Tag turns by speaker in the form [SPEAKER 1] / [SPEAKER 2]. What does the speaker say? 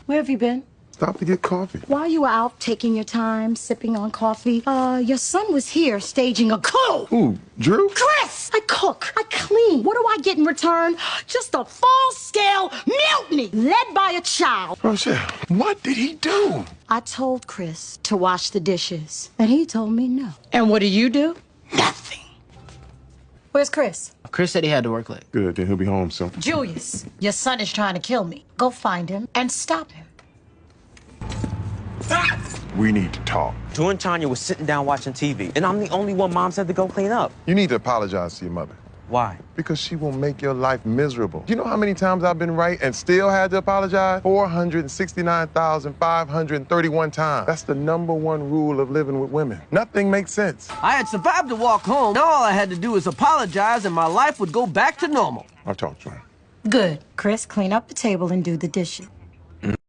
[SPEAKER 1] Where have you been?
[SPEAKER 2] Stop to get coffee.
[SPEAKER 1] While you were out taking your time, sipping on coffee, your son was here staging a coup.
[SPEAKER 2] Who, Drew?
[SPEAKER 1] Chris! I cook, I clean. What do I get in return? Just a full-scale mutiny led by a child.
[SPEAKER 2] Rochelle, what did he do?
[SPEAKER 1] I told Chris to wash the dishes, and he told me no. And what do? Nothing. Where's Chris?
[SPEAKER 3] Chris said he had to work late.
[SPEAKER 2] Good, then he'll be home soon.
[SPEAKER 1] Julius, your son is trying to kill me. Go find him and stop him.
[SPEAKER 2] We need to talk.
[SPEAKER 4] Drew and Tanya was sitting down watching TV, and I'm the only one Mom said to go clean up.
[SPEAKER 2] You need to apologize to your mother.
[SPEAKER 4] Why?
[SPEAKER 2] Because she will make your life miserable. Do you know how many times I've been right and still had to apologize? 469,531 times. That's the #1 rule of living with women. Nothing makes sense.
[SPEAKER 5] I had survived the walk home. Now all I had to do was apologize and my life would go back to normal.
[SPEAKER 2] I'll talk to him.
[SPEAKER 1] Good. Chris, clean up the table and do the dishes.